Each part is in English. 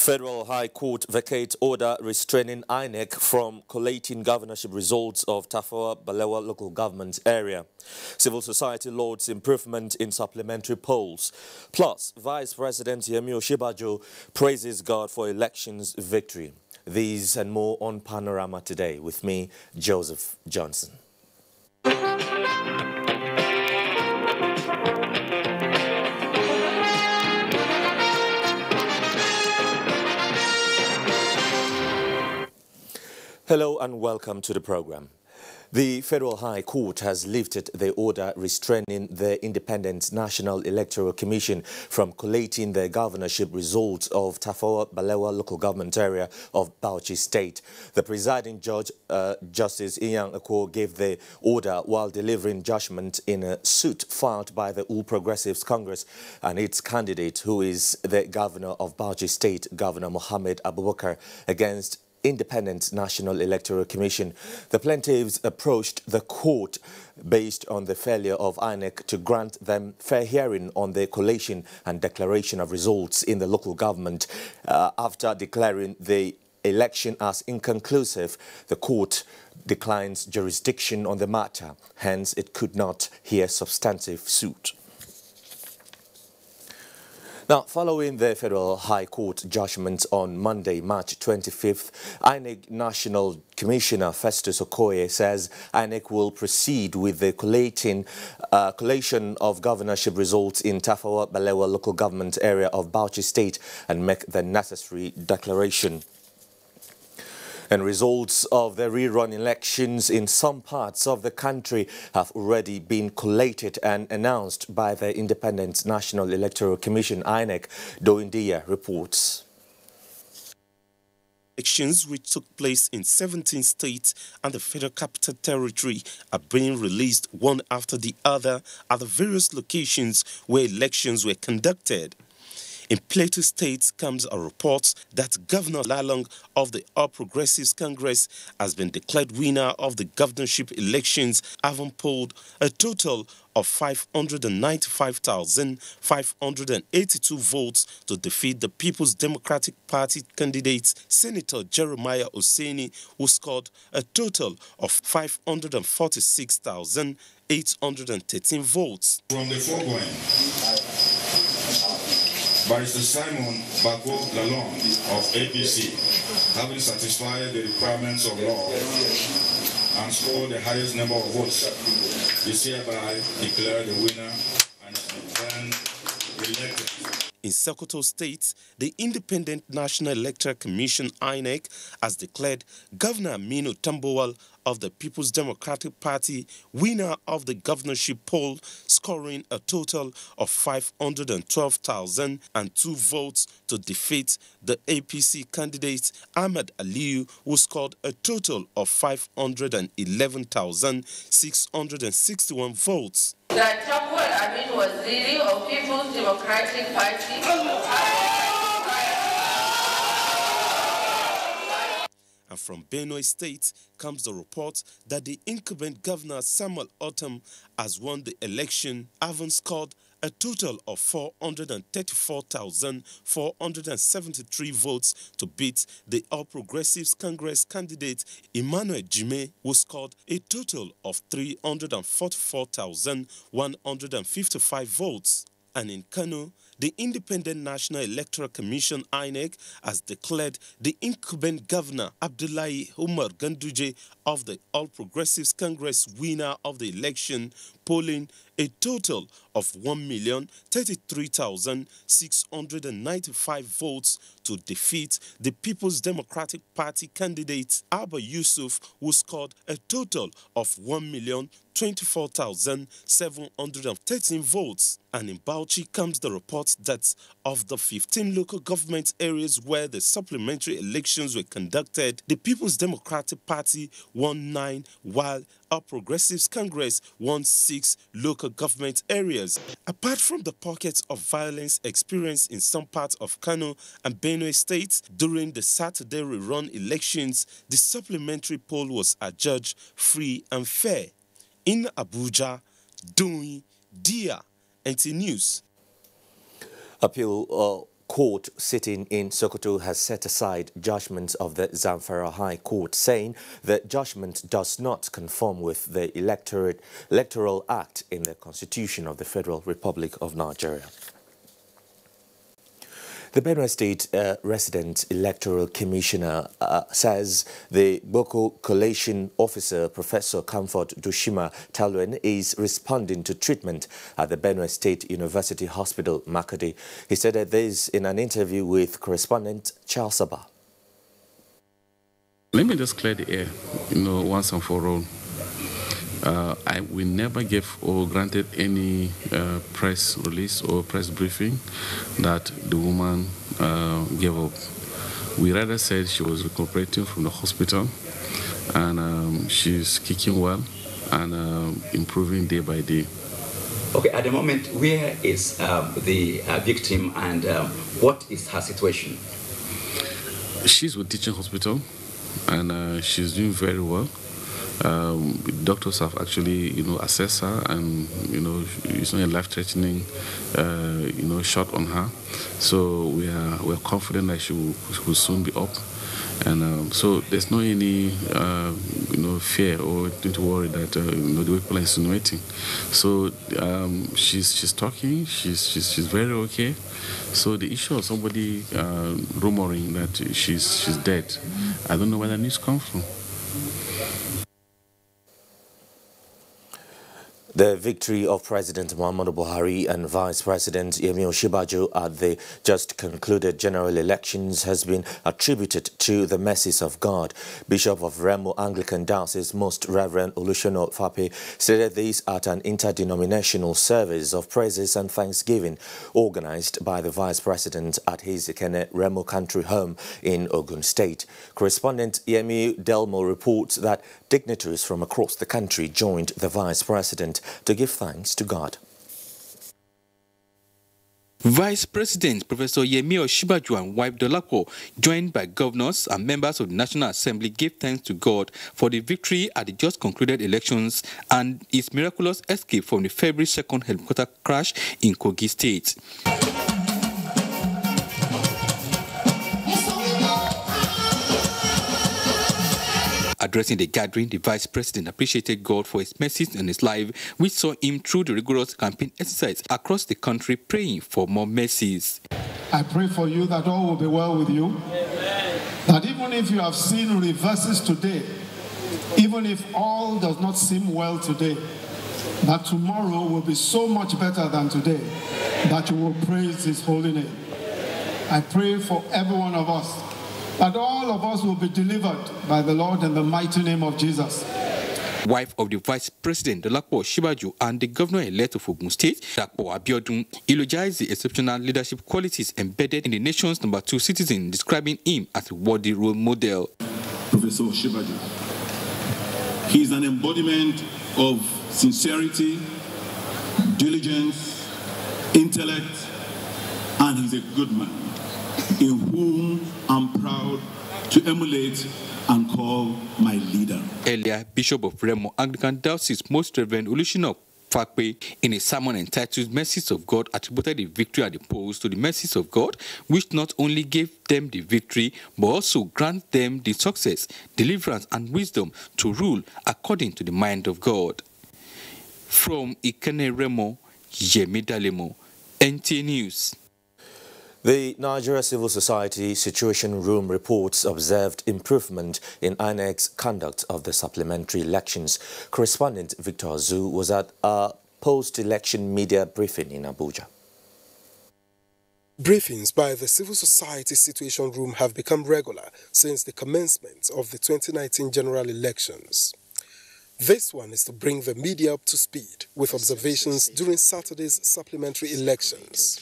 Federal High Court vacates order restraining INEC from collating governorship results of Tafawa Balewa local government area. Civil society lauds improvement in supplementary polls. Plus, Vice President Yemi Osinbajo praises God for elections victory. These and more on Panorama today with me, Joseph Johnson. Hello and welcome to the program. The Federal High Court has lifted the order restraining the Independent National Electoral Commission from collating the governorship results of Tafawa Balewa local government area of Bauchi State. The presiding judge, Justice Iyan Akwo, gave the order while delivering judgment in a suit filed by the All Progressives Congress and its candidate, who is the governor of Bauchi State, Governor Mohammed Abubakar, against Independent National Electoral Commission. The plaintiffs approached the court based on the failure of INEC to grant them fair hearing on the collation and declaration of results in the local government. After declaring the election as inconclusive, the court declines jurisdiction on the matter. Hence, it could not hear substantive suit. Now, following the Federal High Court judgment on Monday, March 25th, INEC National Commissioner Festus Okoye says INEC will proceed with the collation of governorship results in Tafawa Balewa local government area of Bauchi State and make the necessary declaration. And results of the rerun elections in some parts of the country have already been collated and announced by the Independent National Electoral Commission, INEC. Doindia reports. Elections which took place in 17 states and the Federal Capital Territory are being released one after the other at the various locations where elections were conducted. In Plateau State comes a report that Governor Lalong of the All Progressives Congress has been declared winner of the governorship elections, having polled a total of 595,582 votes to defeat the People's Democratic Party candidate, Senator Jeremiah Oseni, who scored a total of 546,813 votes. From the foregoing, Barrister Simon Bako Lalong of APC, having satisfied the requirements of law and scored the highest number of votes, is hereby declared the winner and is then elected. In Sokoto State, the Independent National Electoral Commission, INEC, has declared Governor Aminu Tambuwal of the People's Democratic Party winner of the governorship poll, scoring a total of 512,002 votes to defeat the APC candidate Ahmed Aliyu, who scored a total of 511,661 votes. That Tambuwal Aminu was leading of People's Democratic Party. And from Benue State comes the report that the incumbent governor Samuel Otom has won the election, having scored a total of 434,473 votes to beat the All Progressives Congress candidate Emmanuel Jime, who scored a total of 344,155 votes. And in Kano, the Independent National Electoral Commission, INEC, has declared the incumbent governor Abdullahi Umar Ganduje of the All Progressives Congress winner of the election, polling a total of 1,033,695 votes to defeat the People's Democratic Party candidate Abba Yusuf, who scored a total of 1,024,713 votes. And in Bauchi comes the report that of the 15 local government areas where the supplementary elections were conducted, the People's Democratic Party won 9, while All Progressives Congress won 6 local government areas. Apart from the pockets of violence experienced in some parts of Kano and Benue states during the Saturday rerun elections, the supplementary poll was adjudged free and fair. In Abuja, Doindia, NT News. Appeal court sitting in Sokoto has set aside judgment of the Zamfara High Court, saying the judgment does not conform with the Electoral Act in the Constitution of the Federal Republic of Nigeria. The Benue State Resident Electoral Commissioner says the Boko Collation Officer, Professor Comfort Dushima Talwen, is responding to treatment at the Benue State University Hospital, Makodi. He said this in an interview with correspondent Charles Sabah. Let me just clear the air, once and for all. We never gave or granted any press release or press briefing that the woman gave up. We rather said she was recuperating from the hospital and she's kicking well and improving day by day. Okay, at the moment, where is the victim and what is her situation? She's with Teaching Hospital and she's doing very well. Doctors have actually, assessed her, and it's not a life-threatening, shot on her. So we're confident that she will soon be up, and so there's no any, fear or need to worry that the way people are insinuating. So she's talking, she's very okay. So the issue of somebody rumoring that she's dead, I don't know where that news comes from. The victory of President Muhammadu Buhari and Vice President Yemi Osinbajo at the just concluded general elections has been attributed to the mercies of God. Bishop of Remo Anglican Diocese, Most Reverend Olusola Fape, stated this at an interdenominational service of praises and thanksgiving organized by the Vice President at his Ikene Remo country home in Ogun State. Correspondent Yemi Delmo reports that dignitaries from across the country joined the Vice President to give thanks to God. Vice President Professor Yemi Osinbajo and wife Dolapo, joined by governors and members of the National Assembly, gave thanks to God for the victory at the just concluded elections and his miraculous escape from the February 2nd helicopter crash in Kogi State. Addressing the gathering, the Vice President appreciated God for his mercies in his life, which saw him through the rigorous campaign exercise across the country, praying for more mercies. I pray for you that all will be well with you. Amen. That even if you have seen reverses today, even if all does not seem well today, that tomorrow will be so much better than today, that you will praise his holy name. I pray for every one of us, that all of us will be delivered by the Lord in the mighty name of Jesus. Wife of the Vice President, Dolapo Osinbajo, and the Governor-elect of Ogun State, Dapo Abiodun, eulogized the exceptional leadership qualities embedded in the nation's #2 citizen, describing him as a worthy role model. Professor Osinbajo, he is an embodiment of sincerity, diligence, intellect, and he's a good man, in whom I'm proud to emulate and call my leader. Earlier, Bishop of Remo Anglican Diocese, Most Reverend Olusola Fape, in a sermon entitled Mercies of God, attributed the victory at the polls to the mercies of God, which not only gave them the victory, but also grant them the success, deliverance, and wisdom to rule according to the mind of God. From Ikene Remo, Yemi Dalemo, NT News. The Nigeria Civil Society Situation Room reports observed improvement in INEC's conduct of the supplementary elections. Correspondent Victor Azu was at a post-election media briefing in Abuja. Briefings by the Civil Society Situation Room have become regular since the commencement of the 2019 general elections. This one is to bring the media up to speed with observations during Saturday's supplementary elections.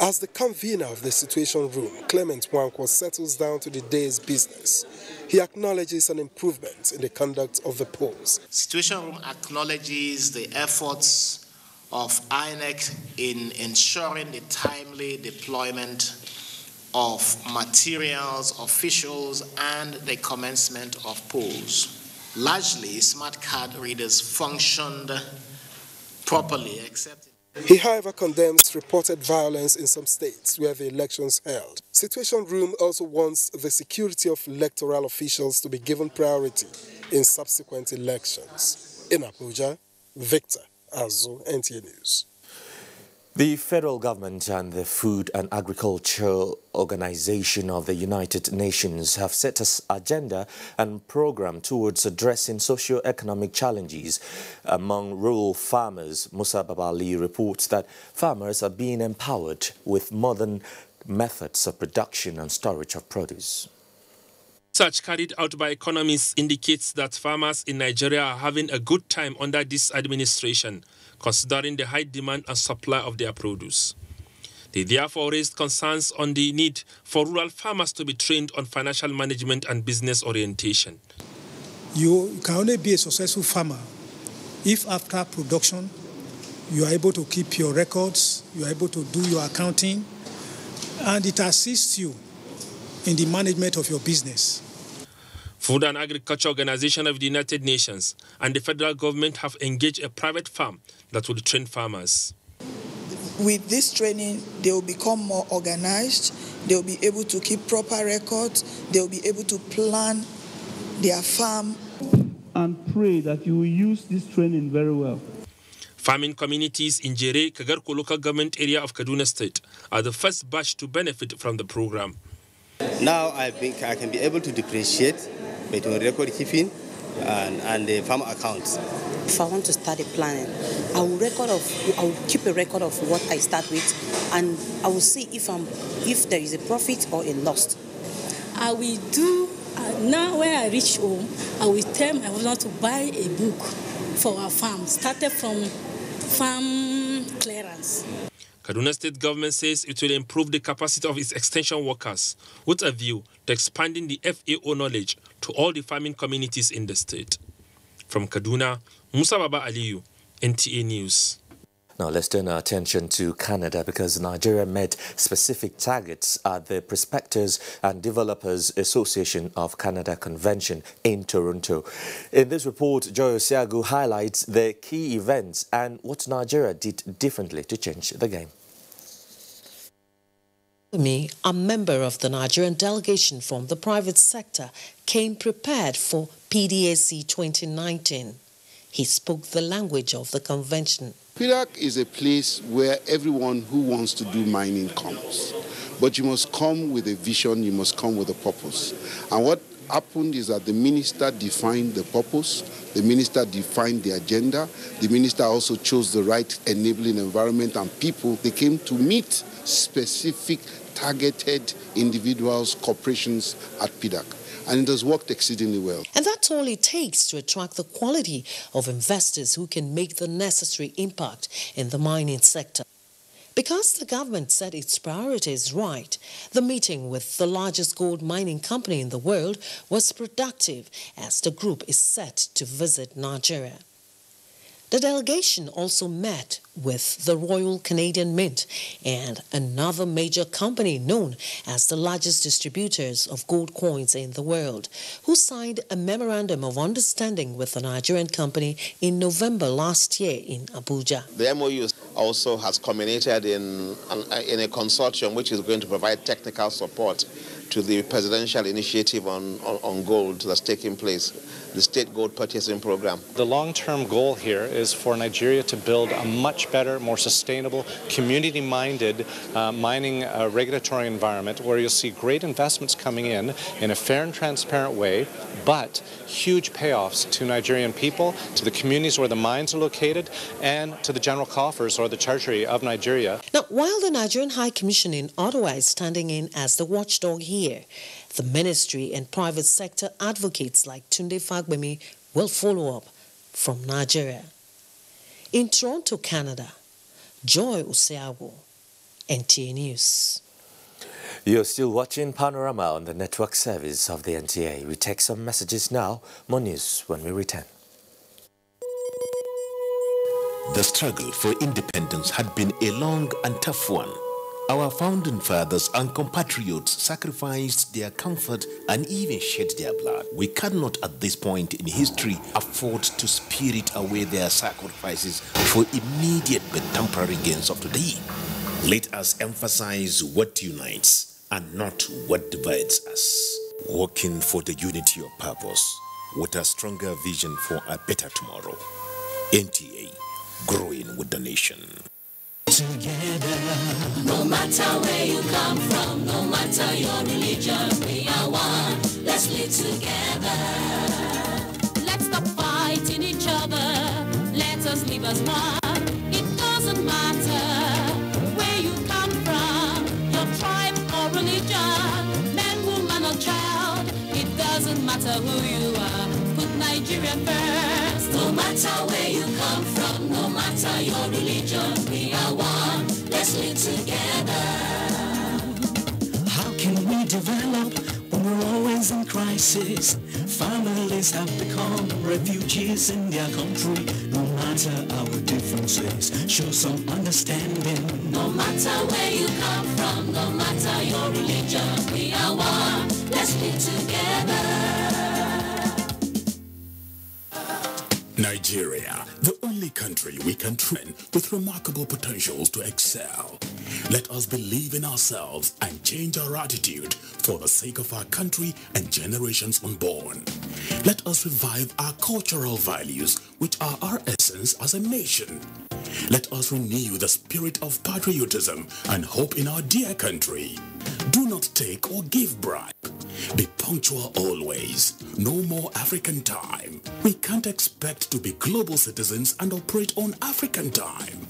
As the convener of the Situation Room, Clement Wankwo, settles down to the day's business, he acknowledges an improvement in the conduct of the polls. Situation Room acknowledges the efforts of INEC in ensuring the timely deployment of materials, officials, and the commencement of polls. Largely, smart card readers functioned properly, except He, however, condemns reported violence in some states where the elections held. Situation Room also wants the security of electoral officials to be given priority in subsequent elections. In Abuja, Victor Azu, NTA News. The federal government and the Food and Agriculture Organization of the United Nations have set an agenda and program towards addressing socio-economic challenges among rural farmers. Musa Babali reports that farmers are being empowered with modern methods of production and storage of produce. Research carried out by economists indicates that farmers in Nigeria are having a good time under this administration, considering the high demand and supply of their produce. They therefore raised concerns on the need for rural farmers to be trained on financial management and business orientation. You can only be a successful farmer if after production you are able to keep your records, you are able to do your accounting, and it assists you in the management of your business. Food and Agriculture Organization of the United Nations and the federal government have engaged a private firm that will train farmers. With this training, they will become more organized, they will be able to keep proper records, they will be able to plan their farm. And pray that you will use this training very well. Farming communities in Jere, Kagarko local government area of Kaduna State are the first batch to benefit from the program. Now I think I can be able to differentiate between record keeping and the farm accounts. If I want to start a planning, I will keep a record of what I start with, and I will see if there is a profit or a loss. I will do now when I reach home, I will tell my husband to buy a book for our farm, started from farm clearance. Kaduna State government says it will improve the capacity of its extension workers with a view to expanding the FAO knowledge to all the farming communities in the state. From Kaduna, Musa Baba Aliyu, NTA News. Now let's turn our attention to Canada because Nigeria met specific targets at the Prospectors and Developers Association of Canada Convention in Toronto. In this report, Joy Osiagu highlights the key events and what Nigeria did differently to change the game. Me, a member of the Nigerian delegation from the private sector, came prepared for PDAC 2019. He spoke the language of the convention. PDAC is a place where everyone who wants to do mining comes. But you must come with a vision, you must come with a purpose. And what happened is that the minister defined the purpose, the minister defined the agenda, the minister also chose the right enabling environment and people. They came to meet specific targeted individuals, corporations at PDAC. And it has worked exceedingly well. And that's all it takes to attract the quality of investors who can make the necessary impact in the mining sector. Because the government set its priorities right, the meeting with the largest gold mining company in the world was productive as the group is set to visit Nigeria. The delegation also met with the Royal Canadian Mint and another major company known as the largest distributors of gold coins in the world, who signed a memorandum of understanding with the Nigerian company in November last year in Abuja. The MOU also has culminated in a consortium which is going to provide technical support to the presidential initiative on gold that's taking place, the State Gold Purchasing Program. The long-term goal here is for Nigeria to build a much better, more sustainable, community-minded mining regulatory environment where you'll see great investments coming in a fair and transparent way, but huge payoffs to Nigerian people, to the communities where the mines are located, and to the general coffers or the treasury of Nigeria. Now, while the Nigerian High Commission in Ottawa is standing in as the watchdog here, the ministry and private sector advocates like Tunde Fagbemi will follow up from Nigeria. In Toronto, Canada, Joy Osiagu, NTA News. You're still watching Panorama on the network service of the NTA. We take some messages now. More news when we return. The struggle for independence had been a long and tough one. Our founding fathers and compatriots sacrificed their comfort and even shed their blood. We cannot at this point in history afford to spirit away their sacrifices for immediate but temporary gains of today. Let us emphasize what unites and not what divides us. Working for the unity of purpose with a stronger vision for a better tomorrow. NTA, growing with the nation. Together, no matter where you come from, no matter your religion, we are one. Let's live together. Let's stop fighting each other. Let us live as one. It doesn't matter where you come from, your tribe or religion, man, woman or child. It doesn't matter who you are. Put Nigeria first. No matter where you come from, no matter your religion, we are one. Let's live together. How can we develop when we're always in crisis? Families have become refugees in their country. No matter our differences, show some understanding. No matter where you come from, no matter your religion, we are one. Let's live together. Nigeria, the only country we can train with remarkable potentials to excel. Let us believe in ourselves and change our attitude for the sake of our country and generations unborn. Let us revive our cultural values, which are our essence as a nation. Let us renew the spirit of patriotism and hope in our dear country. Do not take or give bribe. Be punctual always. No more African time. We can't expect to be global citizens and operate on African time.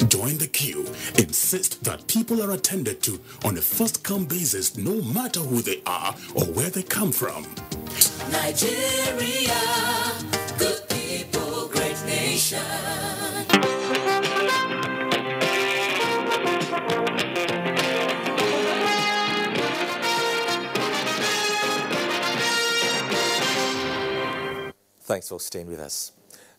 Join the queue. Insist that people are attended to on a first-come basis, no matter who they are or where they come from. Nigeria, good people, great nation. Thanks for staying with us.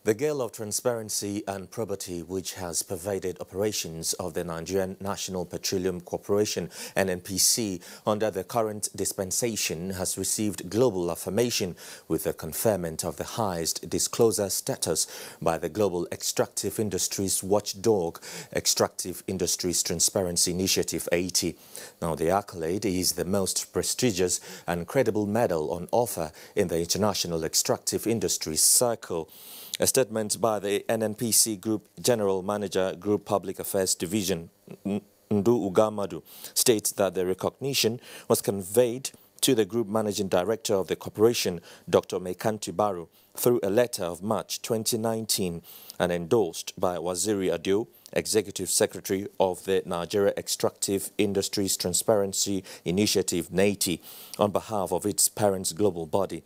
The gale of transparency and probity which has pervaded operations of the Nigerian National Petroleum Corporation (NNPC) under the current dispensation has received global affirmation with the conferment of the highest disclosure status by the global extractive industries watchdog Extractive Industries Transparency Initiative (AIT). Now, the accolade is the most prestigious and credible medal on offer in the international extractive industries circle. A statement by the NNPC Group General Manager, Group Public Affairs Division, Ndu Ugamadu, states that the recognition was conveyed to the Group Managing Director of the corporation, Dr. Mekanti Baru, through a letter of March 2019 and endorsed by Waziri Adio, Executive Secretary of the Nigeria Extractive Industries Transparency Initiative, NAITI, on behalf of its parent global body.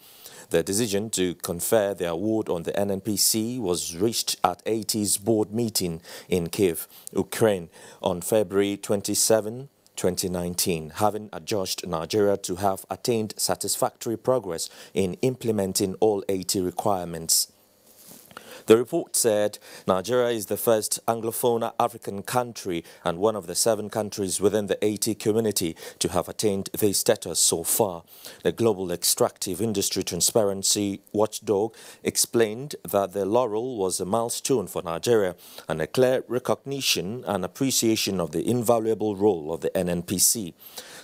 The decision to confer the award on the NNPC was reached at AIT's board meeting in Kiev, Ukraine, on February 27, 2019, having adjudged Nigeria to have attained satisfactory progress in implementing all AIT requirements. The report said Nigeria is the first Anglophone African country and one of the 7 countries within the AIT community to have attained this status so far. The Global Extractive Industry Transparency Watchdog explained that the laurel was a milestone for Nigeria and a clear recognition and appreciation of the invaluable role of the NNPC.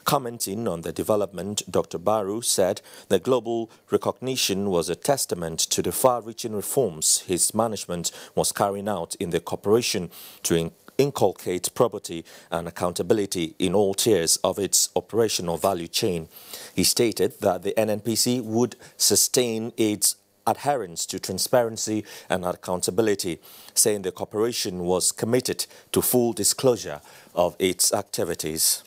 Commenting on the development, Dr. Baru said the global recognition was a testament to the far-reaching reforms his management was carrying out in the corporation to inculcate property and accountability in all tiers of its operational value chain. He stated that the NNPC would sustain its adherence to transparency and accountability, saying the corporation was committed to full disclosure of its activities.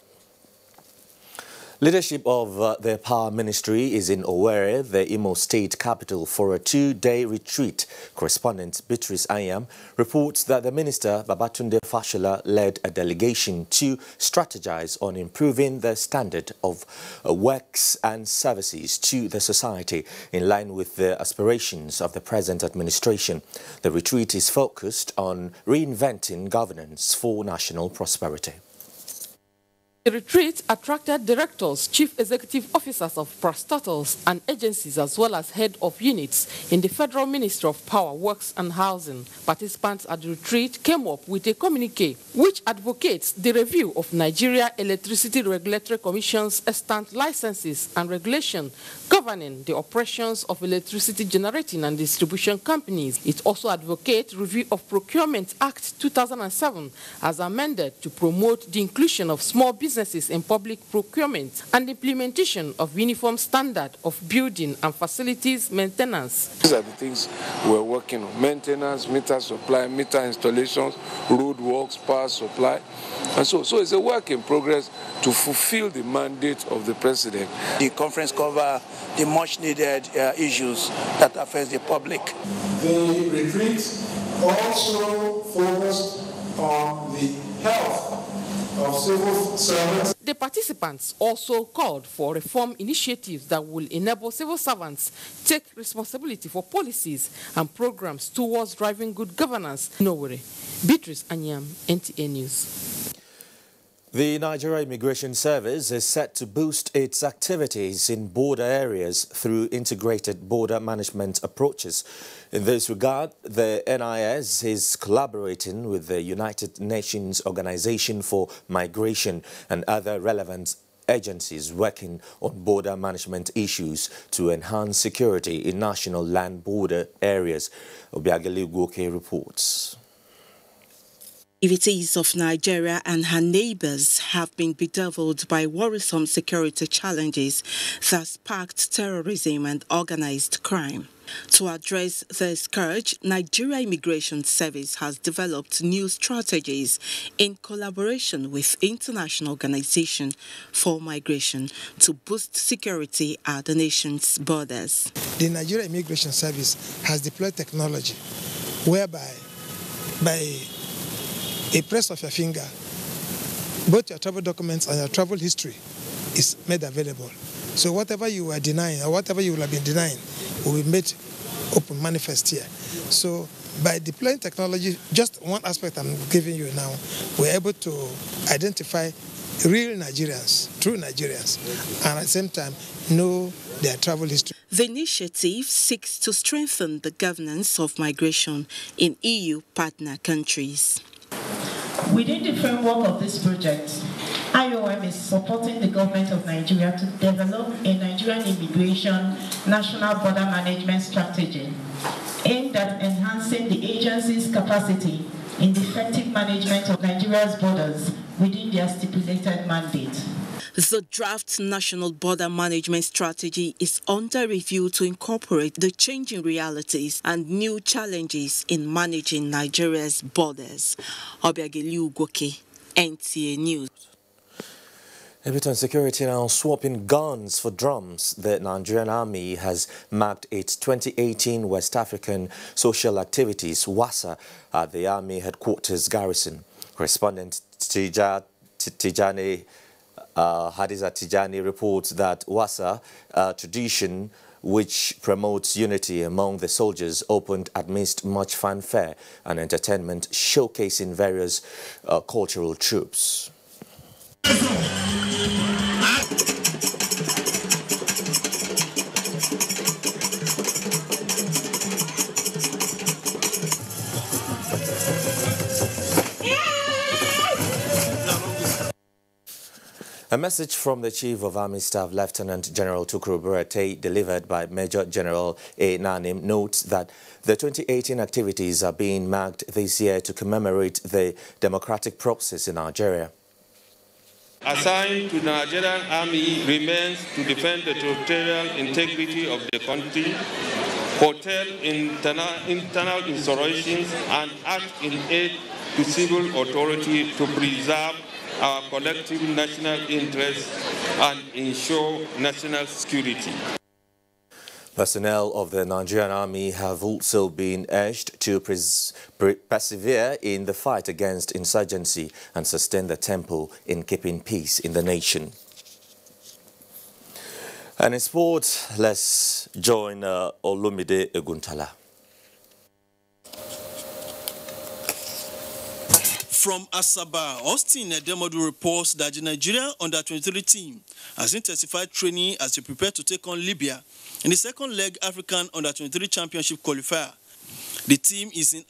Leadership of the Power Ministry is in Owerri, the Imo State capital, for a 2-day retreat. Correspondent Beatrice Ayam reports that the Minister, Babatunde Fashola, led a delegation to strategize on improving the standard of works and services to the society in line with the aspirations of the present administration. The retreat is focused on reinventing governance for national prosperity. The retreat attracted directors, chief executive officers of parastatals and agencies, as well as head of units in the Federal Ministry of Power, Works and Housing. Participants at the retreat came up with a communique which advocates the review of Nigeria Electricity Regulatory Commission's extant licenses and regulation governing the operations of electricity generating and distribution companies. It also advocates review of Procurement Act 2007 as amended to promote the inclusion of small businesses in public procurement and implementation of uniform standard of building and facilities maintenance. These are the things we're working on: maintenance, meter supply, meter installations, road works, power supply. And so it's a work in progress to fulfill the mandate of the president. The conference covers the much needed issues that affect the public. The retreat also focused on the health of civil servants. The participants also called for reform initiatives that will enable civil servants take responsibility for policies and programs towards driving good governance. Nowhere. Beatrice Anyam, NTA News. The Nigeria Immigration Service is set to boost its activities in border areas through integrated border management approaches. In this regard, the NIS is collaborating with the United Nations Organization for Migration and other relevant agencies working on border management issues to enhance security in national land border areas. Obiageli Gwoke reports. Activities of Nigeria and her neighbors have been bedeviled by worrisome security challenges that sparked terrorism and organized crime. To address the scourge, Nigeria Immigration Service has developed new strategies in collaboration with International Organization for Migration to boost security at the nation's borders. The Nigeria Immigration Service has deployed technology whereby by a press of your finger, both your travel documents and your travel history is made available. So whatever you were denying or whatever you will have been denying will be made open, manifest here. So by deploying technology, just one aspect I'm giving you now, we're able to identify real Nigerians, true Nigerians, and at the same time know their travel history. The initiative seeks to strengthen the governance of migration in EU partner countries. Within the framework of this project, IOM is supporting the government of Nigeria to develop a Nigerian immigration national border management strategy aimed at enhancing the agency's capacity in the effective management of Nigeria's borders within their stipulated mandate. The draft National Border Management Strategy is under review to incorporate the changing realities and new challenges in managing Nigeria's borders. Obiageli Gwoke, NTA News. A bit on security now. Swapping guns for drums, the Nigerian Army has marked its 2018 West African Social Activities WASA at the Army Headquarters Garrison. Correspondent Hadiza Tijani reports that WASA, a tradition which promotes unity among the soldiers, opened amidst much fanfare and entertainment, showcasing various cultural troops. A message from the Chief of Army Staff, Lieutenant General Tukuru Burate, delivered by Major General A. Nanim, notes that the 2018 activities are being marked this year to commemorate the democratic process in Nigeria. Assigned to the Nigerian Army remains to defend the territorial integrity of the country, curtail internal insurrections, and act in aid to civil authority to preserve our collective national interests and ensure national security. Personnel of the Nigerian Army have also been urged to persevere in the fight against insurgency and sustain the tempo in keeping peace in the nation. And in sports, let's join Olumide From Asaba, Austin Edemodu reports that the Nigerian under-23 team has intensified training as they prepare to take on Libya in the second leg African under-23 championship qualifier. The team is in